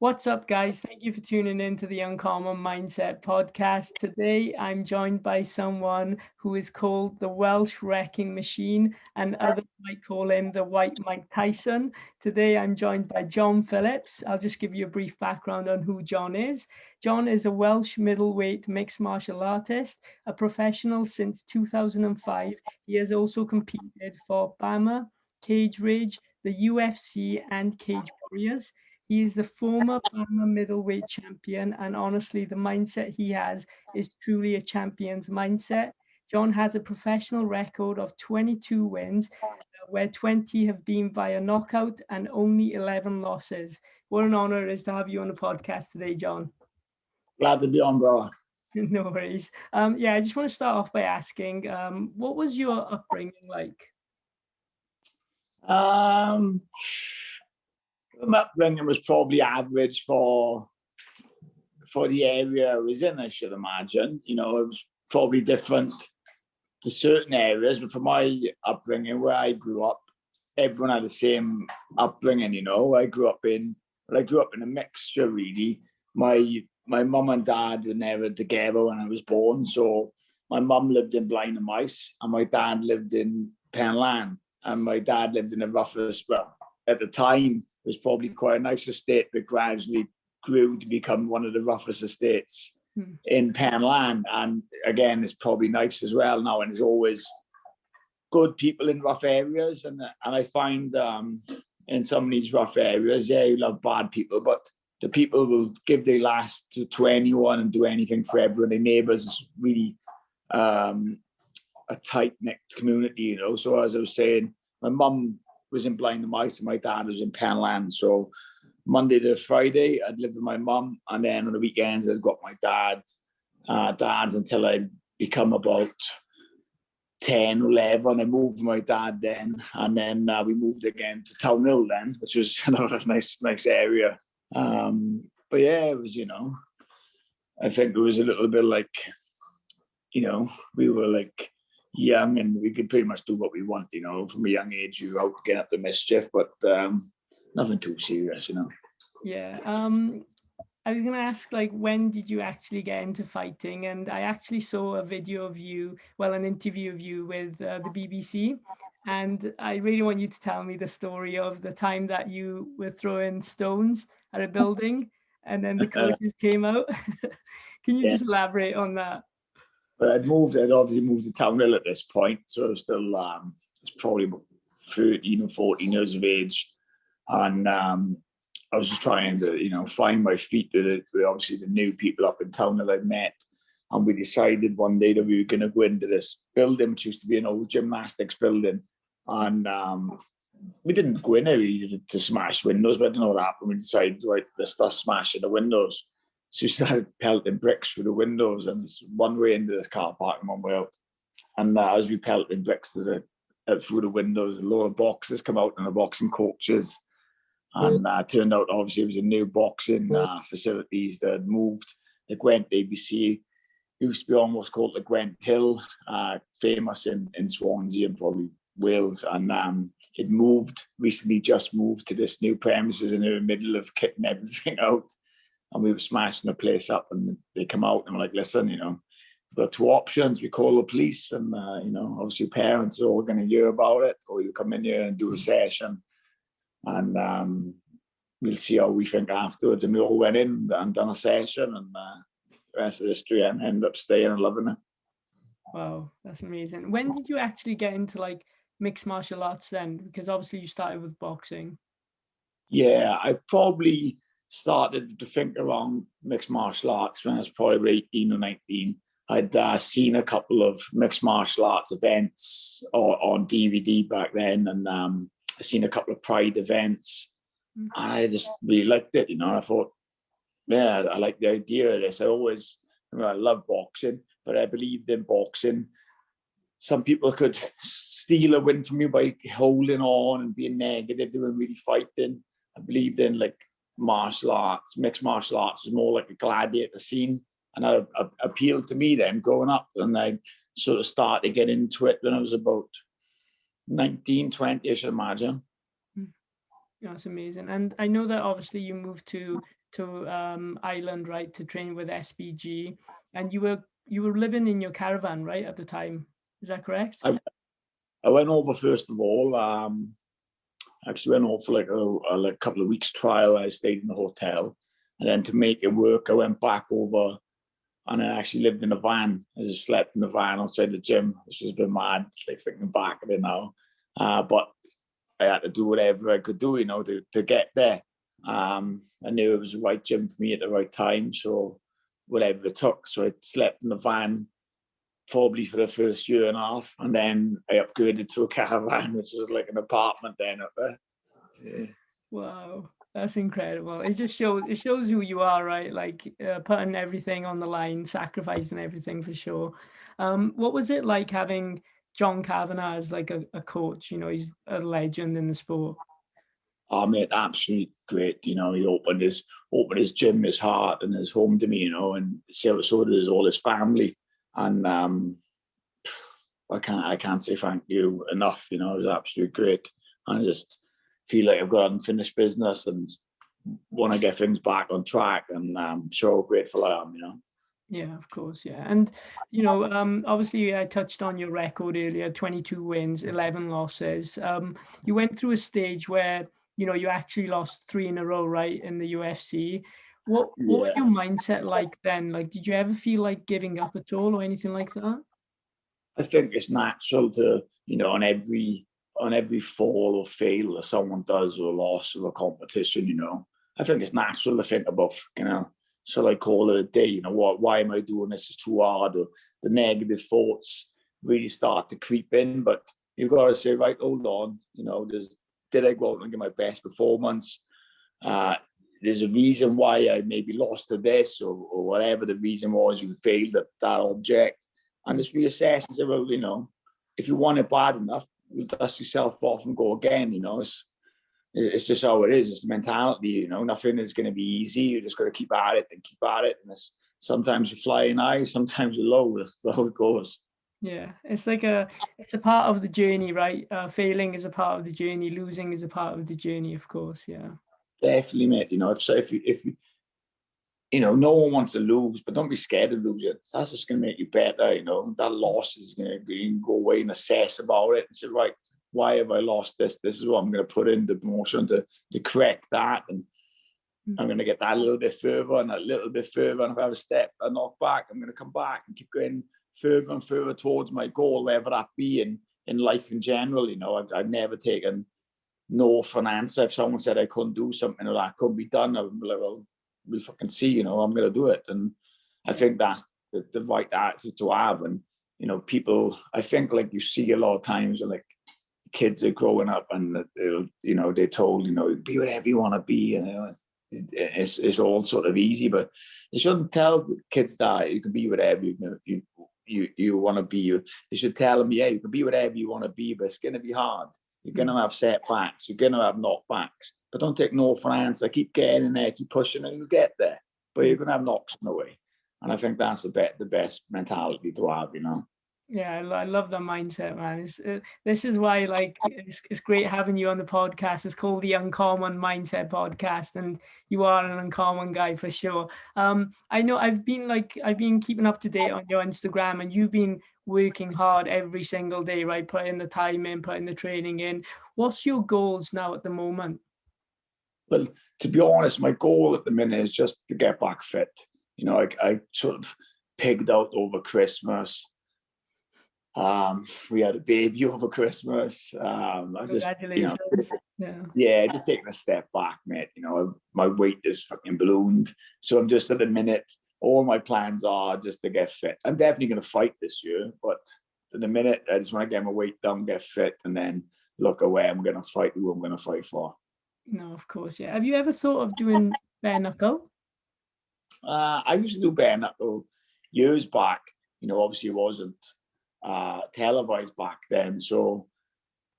What's up, guys? Thank you for tuning in to the Uncommon Mindset podcast. Today, I'm joined by someone who is called the Welsh Wrecking Machine, and others might call him the White Mike Tyson. Today, I'm joined by John Phillips. I'll just give you a brief background on who John is. John is a Welsh middleweight mixed martial artist, a professional since 2005. He has also competed for BAMMA, Cage Rage, the UFC, and Cage Warriors. He is the former BAMMA Middleweight Champion, and honestly, the mindset he has is truly a champion's mindset. John has a professional record of 22 wins, where 20 have been via knockout and only 11 losses. What an honor it is to have you on the podcast today, John. Glad to be on, bro. No worries. Yeah, I just want to start off by asking, what was your upbringing like? My upbringing was probably average for the area I was in, I should imagine. You know, it was probably different to certain areas, but for my upbringing, where I grew up, everyone had the same upbringing. You know, I grew up in a mixture, really. My mum and dad were never together when I was born, so my mum lived in Blaen y Maes, and my dad lived in Penlan, and my dad lived in the roughest, well, at the time, it was probably quite a nice estate, but gradually grew to become one of the roughest estates in Penlan. And again, it's probably nice as well now, and there's always good people in rough areas. And I find in some of these rough areas, yeah, you love bad people, but the people will give their last to anyone and do anything for everyone. Their neighbours is really a tight-knit community, you know. So as I was saying, my mum was in Blaen y Maes and my dad was in Penlan. So Monday to Friday, I'd live with my mum, and then on the weekends, I'd got my dad's until I become about 10, 11. I moved with my dad then, and then we moved again to Town Hill then, which was another nice area. But yeah, it was, you know, I think it was a little bit like, you know, we were like young and we could pretty much do what we want, you know. From a young age, you were out getting up to mischief, but nothing too serious, you know. Yeah. I was going to ask, like, when did you actually get into fighting? And I actually saw a video of you, well, an interview of you with the BBC. And I really want you to tell me the story of the time that you were throwing stones at a building and then the coaches came out. Can you just elaborate on that? But I'd obviously moved to Town Hill at this point. So I was still, it's probably about 13 or 14 years of age. And I was just trying to, you know, find my feet with obviously the new people up in town that I'd met. And we decided one day that we were going to go into this building, which used to be an old gymnastics building. And we didn't go in there really to smash windows, but I don't know what happened. We decided, right, let's start smashing the windows. So we started pelting bricks through the windows, and there's one way into this car park and one way out. And as we pelted bricks through the windows, a lot of boxes come out and the boxing coaches. And turned out, obviously, it was a new boxing facilities that had moved. The Gwent ABC used to be almost called the Gwent Hill, famous in Swansea and probably Wales. And it recently just moved to this new premises in the middle of kitting everything out. And we were smashing the place up, and they come out and were like, listen, you know, we've got two options. We call the police, and, you know, obviously parents are all going to hear about it, or you come in here and do a session. And we'll see how we think afterwards. And we all went in and done a session, and the rest of history, and ended up staying and loving it. Wow, that's amazing. When did you actually get into like mixed martial arts then? Because obviously you started with boxing. Yeah, I probably started to think around mixed martial arts when I was probably 18 or 19. I'd seen a couple of mixed martial arts events on DVD back then, and I seen a couple of Pride events, and I just really liked it, you know. I thought, yeah, I like the idea of this. I love boxing, but I believed in boxing. Some people could steal a win from you by holding on and being negative. They weren't really fighting. I believed in like martial arts. Mixed martial arts was more like a gladiator scene, and that appealed to me then growing up. And I sort of started to get into it when I was about 19, 20, I should imagine. That's amazing. And I know that obviously you moved to to Ireland, right, to train with SBG, and you were living in your caravan, right, at the time. Is that correct? I went over first of all. Actually went over for like a couple of weeks trial. I stayed in the hotel, and then to make it work, I went back over, and I actually lived in a van. I just slept in the van outside the gym, which was a bit mad, like thinking back of it now. But I had to do whatever I could do, you know, to get there. I knew it was the right gym for me at the right time, so whatever it took. So I slept in the van probably for the first year and a half, and then I upgraded to a caravan, which was like an apartment then up there. Yeah. Wow, that's incredible. It shows who you are, right? Like putting everything on the line, sacrificing everything for sure. What was it like having John Cavanagh as like a coach? You know, he's a legend in the sport. Oh mate, absolutely great. You know, he opened his gym, his heart, and his home to me. You know, and so does all his family. And I can't say thank you enough. You know, it was absolutely great. And I just feel like I've got unfinished business and want to get things back on track. And I'm so grateful I am. You know. Yeah, of course. Yeah. And, you know, obviously I touched on your record earlier, 22 wins, 11 losses. You went through a stage where, you know, you actually lost 3 in a row, right, in the UFC. What was Yeah. your mindset like then? Like, did you ever feel like giving up at all or anything like that? I think it's natural to, you know, on every fall or fail that someone does or loss of a competition, you know, I think it's natural to think about, you know, shall I call it a day? You know, why am I doing this? It's too hard. Or the negative thoughts really start to creep in. But you've got to say, right, hold on, you know, did I go out and give my best performance? There's a reason why I maybe lost to this or whatever the reason was you failed at that object. And just reassess and say, well, you know, if you want it bad enough, you dust yourself off and go again. You know, it's just how it is. It's the mentality. You know, nothing is going to be easy. You just got to keep at it and keep at it. And sometimes you're flying high, sometimes you're low. That's how it goes. Yeah, it's a part of the journey, right? Failing is a part of the journey. Losing is a part of the journey, of course. Yeah. Definitely, mate. You know, if you know, no one wants to lose, but don't be scared of losing. So that's just going to make you better. You know, that loss is going to go away and assess about it and say, right, why have I lost this? This is what I'm going to put in the promotion to correct that. And I'm going to get that a little bit further and a little bit further. And if I have a knock back, I'm going to come back and keep going further and further towards my goal, wherever that be in life in general. You know, I've never taken no for an answer. If someone said I couldn't do something or that couldn't be done, I would be like, well, we'll fucking see, you know, I'm going to do it. And I think that's the right attitude to have. And, you know, people, I think like you see a lot of times like kids are growing up and you know, they're told, you know, be whatever you want to be. And you know, it's all sort of easy, but you shouldn't tell kids that you can be whatever you want to be. You should tell them, yeah, you can be whatever you want to be, but it's going to be hard. You're going to have setbacks. You're going to have knockbacks. But don't take no for an answer. Keep getting in there. Keep pushing and you'll get there. But you're going to have knocks in the way. And I think that's the best mentality to have, you know. Yeah, I love that mindset, man. This is why, like, it's great having you on the podcast. It's called the Uncommon Mindset Podcast, and you are an uncommon guy for sure. I know I've been keeping up to date on your Instagram, and you've been working hard every single day, right? Putting the time in, putting the training in. What's your goals now at the moment? Well, to be honest, my goal at the minute is just to get back fit. You know, I sort of pigged out over Christmas. We had a baby over Christmas. I was just, you know, just taking a step back, mate. You know, my weight is fucking ballooned. So I'm just at the minute, all my plans are just to get fit. I'm definitely going to fight this year, but at the minute, I just want to get my weight down, get fit, and then look at where I'm going to fight, who I'm going to fight for. No, of course, yeah. Have you ever thought of doing bare knuckle? I used to do bare knuckle years back. You know, obviously it wasn't televised back then. So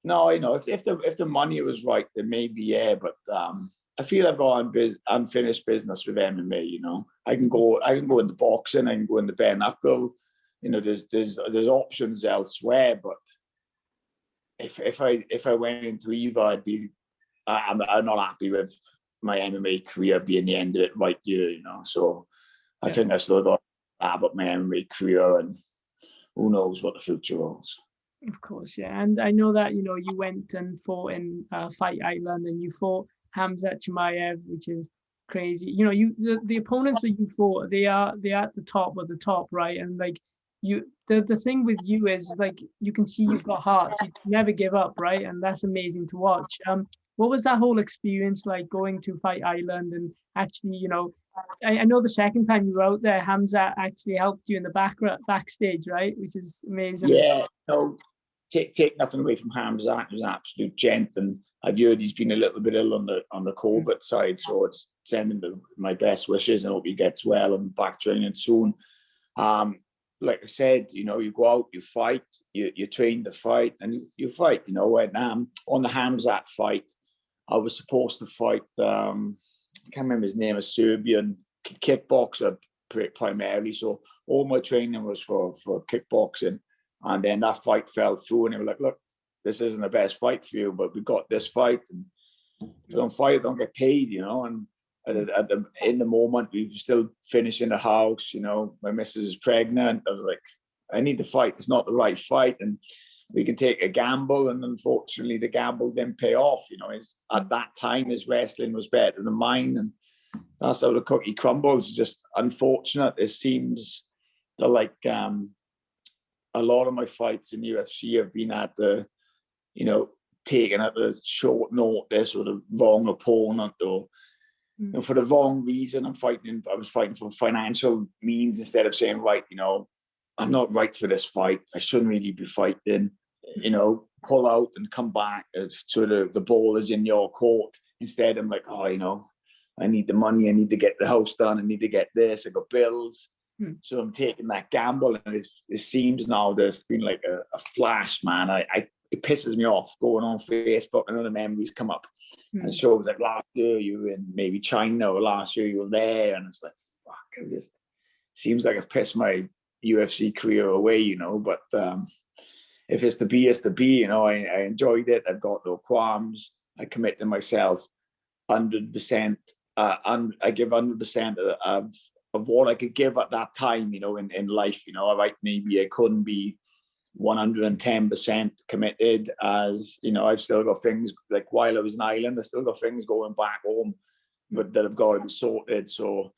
no, you know, if the money was right, then maybe yeah. But I feel I've got unfinished business with MMA. You know, I can go into boxing, I can go into bare knuckle. You know, there's options elsewhere. But if I went into either, I'm not happy with my MMA career being the end of it right here, you know. So I think I still got about my MMA career, and who knows what the future holds. Of course, yeah. And I know that, you know, you went and fought in Fight Island, and you fought Khamzat Chimaev, which is crazy. You know, the opponents that you fought, they're at the top of the top, right? And like the thing with you is like you can see you've got heart. You never give up, right? And that's amazing to watch. What was that whole experience like going to Fight Island and actually, you know, I know the second time you were out there, Khamzat actually helped you in the backstage, right? Which is amazing. Yeah, no, take nothing away from Khamzat. He was an absolute gent, and I've heard he's been a little bit ill on the COVID side, so it's sending my best wishes and hope he gets well and back training soon. Like I said, you know, you go out, you fight, you train to fight, and you fight. You know, when on the Khamzat fight, I was supposed to fight. I can't remember his name, a Serbian kickboxer primarily. So all my training was for kickboxing, and then that fight fell through, and they were like, "Look, this isn't the best fight for you, but we got this fight, and if you don't fight, don't get paid," you know. And in the moment, we were still finishing the house. You know, my missus is pregnant. I was like, "I need to fight. It's not the right fight, and we can take a gamble." And unfortunately, the gamble didn't pay off. You know, at that time, his wrestling was better than mine, and that's how the cookie crumbles. It's just unfortunate. It seems that like a lot of my fights in UFC have been at the, you know, taken at the short notice or the wrong opponent, or you know, for the wrong reason. I was fighting for financial means instead of saying, right, you know, I'm not right for this fight. I shouldn't really be fighting. You know, pull out and come back. So the ball is in your court. Instead, I'm like, oh, you know, I need the money. I need to get the house done. I need to get this. I got bills. So I'm taking that gamble, and it seems now there's been like a flash, man. It pisses me off going on Facebook, and other memories come up. And it shows like last year you were in maybe China, or last year you were there, and it's like, fuck, it just seems like I've pissed my UFC career away, you know. But if it's to be, it's to be, you know. I enjoyed it. I've got no qualms. I commit to myself 100%. I give 100% of what I could give at that time, you know, in life. You know, maybe I couldn't be 110% committed, as you know, I've still got things like while I was in Ireland, I still got things going back home, but that have got to be sorted. So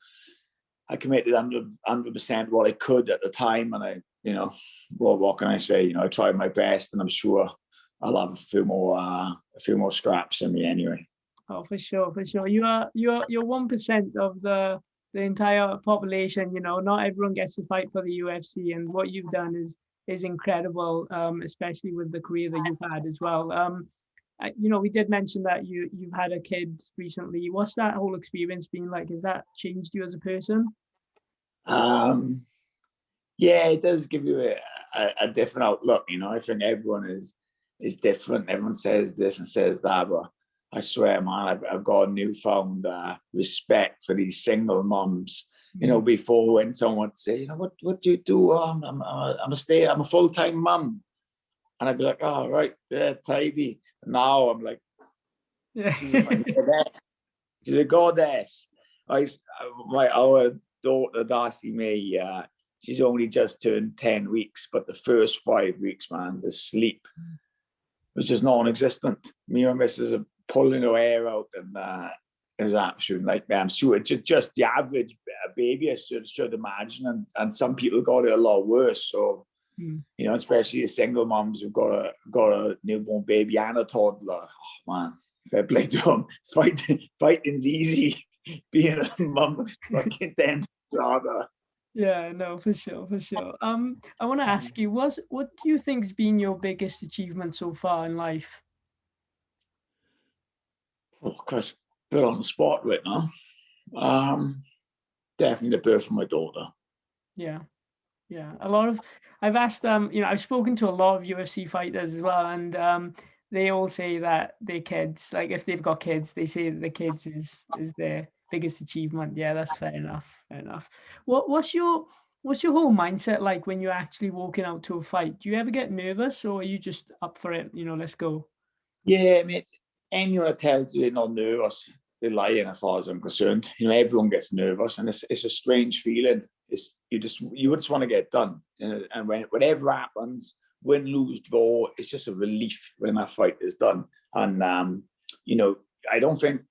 I committed 100% what I could at the time, and I, you know, what can I say? You know, I tried my best, and I'm sure I'll have a few more scraps in me anyway. Oh, for sure, for sure. You're 1% of the entire population. You know, not everyone gets to fight for the UFC, and what you've done is incredible, especially with the career that you've had as well. You know, we did mention that you've had a kid recently. What's that whole experience been like? Has that changed you as a person? Yeah, it does give you a different outlook. You know, I think everyone is different. Everyone says this and says that, but I swear, man, I've got a newfound respect for these single mums. You know, before when someone would say, you know, what do you do? I'm a full-time mum, and I'd be like, oh, right, yeah, tidy. And now I'm like, she's a goddess. Our daughter Darcy May, she's only just turned 10 weeks, but the first 5 weeks, man, the sleep was just non-existent. Me and Mrs. are pulling her hair out, and it was absolute nightmare. I'm sure it's just the average baby, I should imagine, and some people got it a lot worse. So, you know, especially the single moms who've got a newborn baby and a toddler. Oh man, fair play to them. Fighting's easy. Being a mum is fucking tense, rather. Yeah, no, for sure, for sure. I want to ask you, what do you think's been your biggest achievement so far in life? Oh, Chris, put on the spot right now. Definitely the birth of my daughter. Yeah. I've asked you know, I've spoken to a lot of UFC fighters as well, and they all say that their kids, like if they've got kids, they say that the kids is their biggest achievement. Yeah, that's fair enough. Fair enough. What's your whole mindset like when you're actually walking out to a fight? Do you ever get nervous, or are you just up for it? You know, let's go. Yeah, I mean, anyone that tells you they're not nervous they're lying as far as I'm concerned. You know, everyone gets nervous, and it's a strange feeling. You would just want to get done. And whatever happens, win, lose, draw, it's just a relief when that fight is done. And you know, I don't think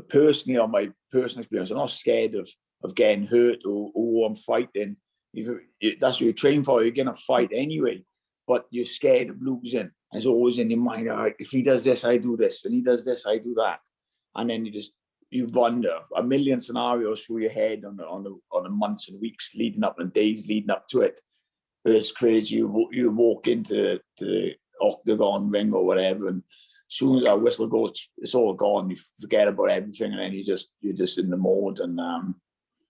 personally, on my personal experience, I'm not scared of getting hurt or I'm fighting. That's what you train for. You're gonna fight anyway, but you're scared of losing. It's always in your mind, all right, if he does this, I do this, and he does this, I do that. And then you wonder a million scenarios through your head on the months and weeks leading up and days leading up to it. But it's crazy. You walk into the octagon ring or whatever, and as soon as that whistle goes, it's all gone. You forget about everything, and then you're just in the mode. And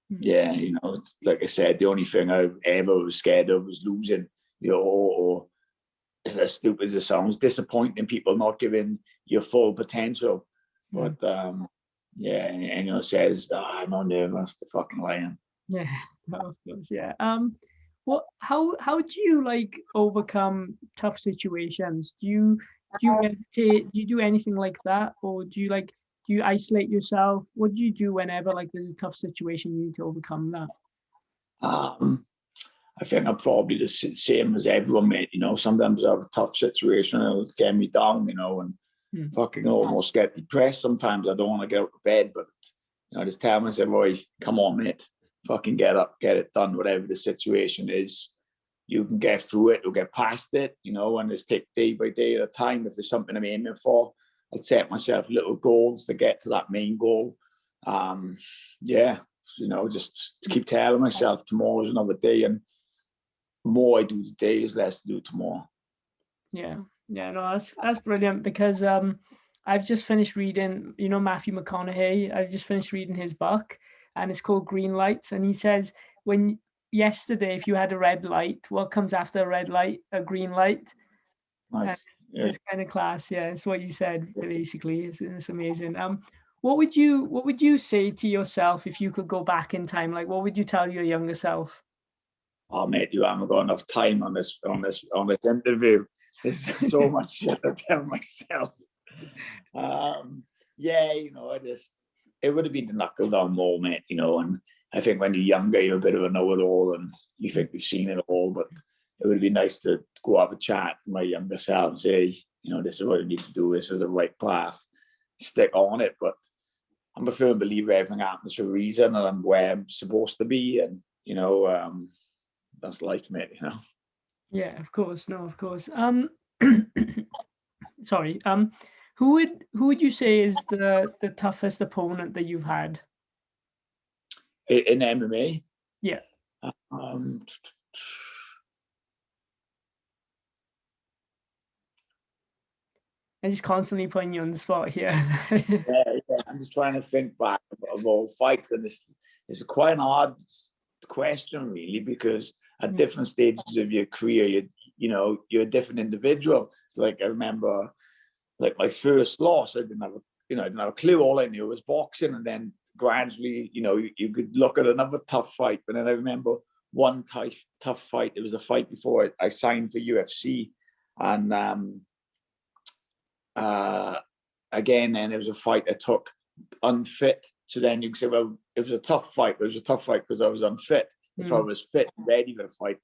yeah, you know, it's, like I said, the only thing I ever was scared of was losing. You know, or as stupid as it sounds, disappointing people, not giving your full potential. But yeah, and you know, says, I'm not nervous, the fucking lion. Yeah, of course, yeah. How do you like overcome tough situations? Do you meditate? Do you do anything like that, or do you isolate yourself? What do you do whenever like there's a tough situation you need to overcome that? I think I'm probably the same as everyone, mate. You know, sometimes I have a tough situation and it'll get me down, you know, and fucking almost get depressed. Sometimes I don't want to get out of bed, but you know, I just tell myself, boy, come on, mate, fucking get up, get it done, whatever the situation is. You can get through it or get past it, you know, and just take day by day at a time. If there's something I'm aiming for, I'll set myself little goals to get to that main goal. Yeah, you know, just to keep telling myself tomorrow's another day, and the more I do today is less to do tomorrow. Yeah, no, that's brilliant, because I've just finished reading, you know, Matthew McConaughey. I've just finished reading his book, and it's called Green Lights. And he says, yesterday, if you had a red light, what comes after a red light? A green light. Nice. Yeah. It's kind of class. Yeah, it's what you said basically. It's amazing. What would you say to yourself if you could go back in time? Like, what would you tell your younger self? Oh, mate, you haven't got enough time on this interview. There's so much shit to tell myself. Yeah, you know, it would have been the knuckle down more, mate, you know, and I think when you're younger, you're a bit of a know-it-all and you think you've seen it all, but it would be nice to go have a chat with my younger self and say, you know, this is what you need to do, this is the right path, stick on it. But I'm a firm believer everything happens for a reason, and I'm where I'm supposed to be, and, you know, that's life, mate, you know. Yeah, of course. No, of course. Sorry. Who would you say is the toughest opponent that you've had? In MMA? Yeah. I'm just constantly putting you on the spot here. yeah, I'm just trying to think back of all fights, and it's quite an odd question, really, because at different stages of your career, you know, you're a different individual. It's like I remember, like my first loss, I didn't have a clue. All I knew was boxing, and then gradually, you know, you could look at another tough fight. But then I remember one tough fight. It was a fight before I signed for UFC, and again, then it was a fight I took unfit. So then you can say, well, it was a tough fight, but it was a tough fight because I was unfit. If I was fit and ready for the fight,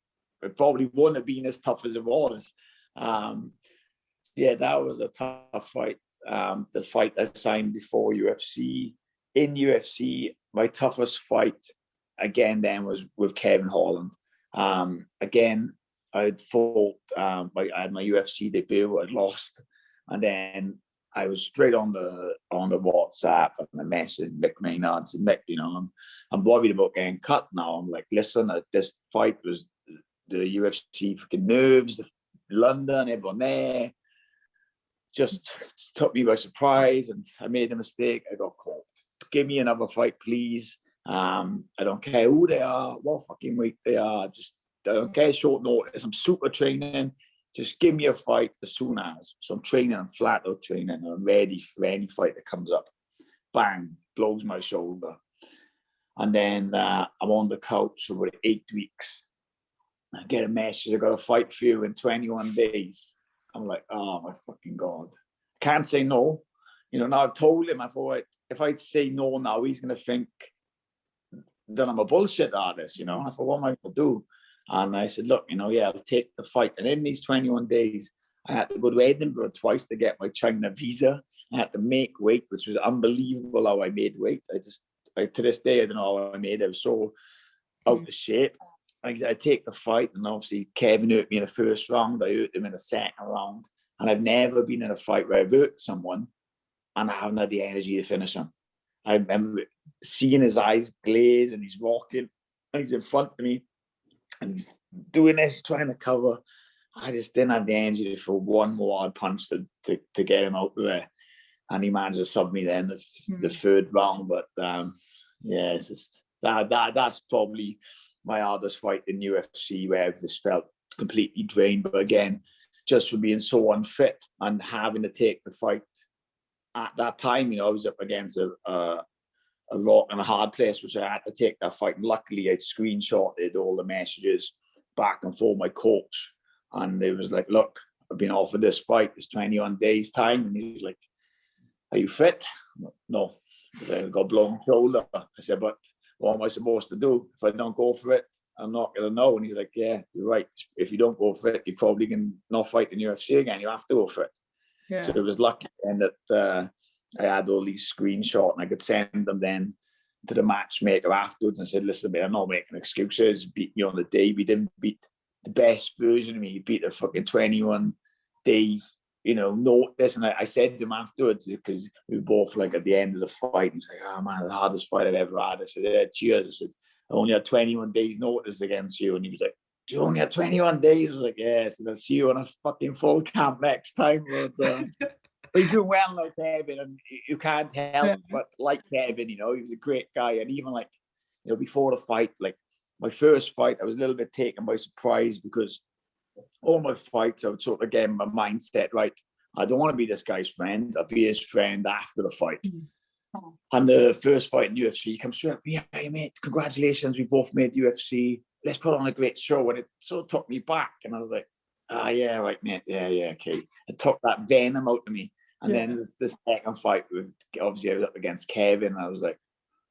it probably wouldn't have been as tough as it was. Yeah, that was a tough fight. The fight I signed before UFC. In UFC, my toughest fight again then was with Kevin Holland. Again, I'd fought. I had my UFC debut. I'd lost, and then I was straight on the WhatsApp and I messaged Mick Maynard, said, Mick, you know, I'm worried about getting cut now. I'm like, listen, this fight was the UFC freaking nerves, London, everyone there, just took me by surprise, and I made a mistake. I got caught. Give me another fight, please. I don't care who they are, what fucking week they are. Just I don't care short notice. I'm super training. Just give me a fight as soon as. So I'm training, I'm flat out training, and I'm ready for any fight that comes up. Bang, blows my shoulder. And then I'm on the couch for about 8 weeks. I get a message, I got a fight for you in 21 days. I'm like, oh my fucking God. Can't say no. you know, now I've told him, I thought, if I say no now, he's going to think that I'm a bullshit artist, you know. I thought, what am I going to do? And I said, look, you know, yeah, I'll take the fight. And in these 21 days, I had to go to Edinburgh twice to get my China visa. I had to make weight, which was unbelievable how I made weight. To this day, I don't know how I made it. I was so out of shape. I take the fight, and obviously Kevin hurt me in the first round. I hurt him in the second round. And I've never been in a fight where I've hurt someone and I haven't had the energy to finish him. I remember seeing his eyes glaze, and he's walking, and he's in front of me, and he's doing this, trying to cover. I just didn't have the energy for one more hard punch to get him out there. And he managed to sub me then the third round. But yeah, it's just that's probably my hardest fight in UFC, where I've just felt completely drained. But again, just for being so unfit and having to take the fight at that time, you know, I was up against a rock and a hard place, which I had to take that fight. And luckily, I'd screenshotted all the messages back and forth my coach. And it was like, look, I've been offered this fight. It's 21 days time. And he's like, are you fit? No. I said, I got blown shoulder. I said, but what am I supposed to do? If I don't go for it, I'm not going to know. And he's like, yeah, you're right. If you don't go for it, you probably can not fight in UFC again. You have to go for it. Yeah. So it was lucky then that I had all these screenshots, and I could send them then to the matchmaker afterwards and said, listen, I'm not making excuses. Beat me on the day. We didn't beat the best version of me. He beat a fucking 21 days, you know, notice. And I said to him afterwards, because we were both like at the end of the fight, he was like, oh man, the hardest fight I've ever had. I said, yeah, cheers. I said, I only had 21 days notice against you. And he was like, you only had 21 days? I was like, yeah. So I'll see you on a fucking full camp next time. But he's doing well now, Kevin, and you can't help but like Kevin, you know, he was a great guy. And even like, you know, before the fight, like my first fight, I was a little bit taken by surprise, because all my fights, I would sort of get my mindset right. I don't want to be this guy's friend. I'll be his friend after the fight. Mm-hmm. And the first fight in UFC, he comes through, yeah, mate, congratulations, we both made UFC. Let's put on a great show. And it sort of took me back. And I was like, yeah, right, mate. Yeah, okay. It took that venom out of me. And then this second fight, obviously I was up against Kevin. And I was like,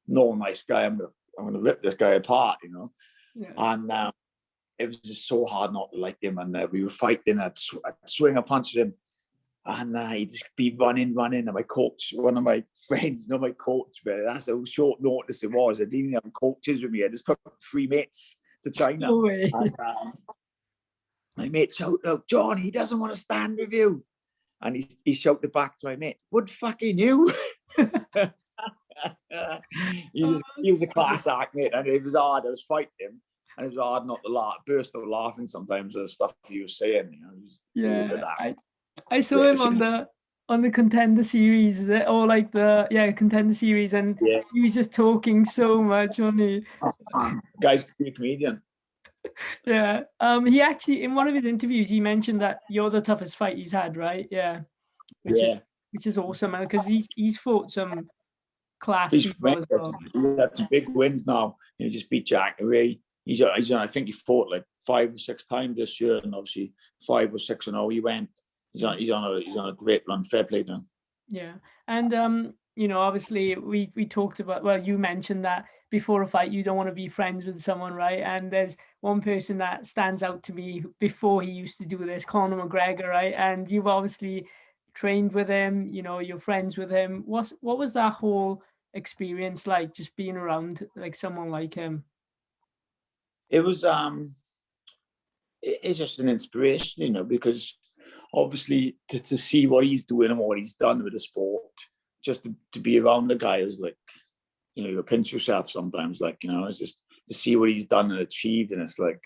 no, nice guy. I'm gonna rip this guy apart, you know. Yeah. And it was just so hard not to like him. And we were fighting. I'd swing a punch at him, and he'd just be running. And my coach, one of my friends, not my coach, but that's how short notice it was. I didn't even have coaches with me. I just took 3 mates to China. No way. And, my mate shouted out, John, he doesn't want to stand with you. And he shouted back to my mate, what fucking you? He was a class act, mate, and it was hard. I was fighting him, and it was hard not to burst out laughing sometimes at the stuff he was saying. You know, I saw him on the Contender series, or like the Contender series, and he was just talking so much, wasn't he? Guy's a comedian. Yeah. He actually, in one of his interviews, he mentioned that you're the toughest fight he's had, right? Yeah. Which is awesome, man, because he's fought some class people as well. He had some big wins now. He just beat Jack Ray. He's I think he fought like 5 or 6 times this year, and obviously 5 or 6-0 he went. He's on a great run. Fair play to him. Yeah. And you know, obviously we talked about, well, you mentioned that before a fight you don't want to be friends with someone, right? And there's one person that stands out to me before he used to do this, Conor McGregor, right? And you've obviously trained with him, you know, you're friends with him. What was that whole experience like, just being around like someone like him? It was it's just an inspiration, you know, because obviously to see what he's doing and what he's done with the sport, just to be around the guy was like, you know, you pinch yourself sometimes, like, you know, it's just to see what he's done and achieved, and it's like,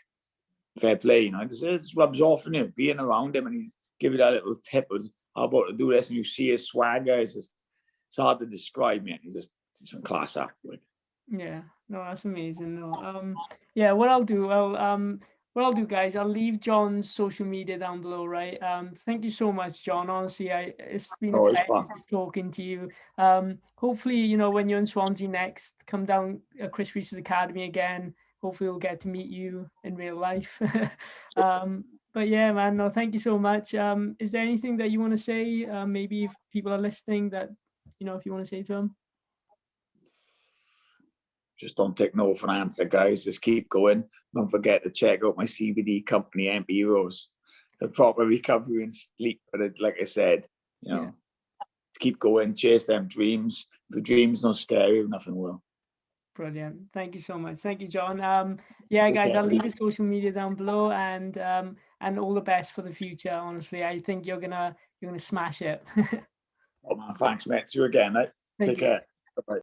fair play, you know, it just rubs off on you, being around him, and he's giving that little tip of how about to do this, and you see his swagger. It's hard to describe, man. He's a class act, like. Yeah, no, that's amazing. No, yeah, what I'll do, guys, I'll leave John's social media down below, right? Thank you so much, John. Honestly, it's been a pleasure just talking to you. Hopefully, you know, when you're in Swansea next, come down at Chris Reese's Academy again. Hopefully we'll get to meet you in real life. But yeah, man, no, thank you so much. Is there anything that you want to say? Maybe if people are listening that you know, if you want to say to them? Just don't take no for an answer, guys. Just keep going. Don't forget to check out my CBD company, Ep24. The proper recovery and sleep. But like I said, you know, keep going, chase them dreams. If the dream's not scary, nothing will. Brilliant. Thank you so much. Thank you, John. Yeah, guys, I'll leave the social media down below, and all the best for the future. Honestly, I think you're gonna smash it. Oh man, thanks, mate. See you again, mate. Take care. Bye.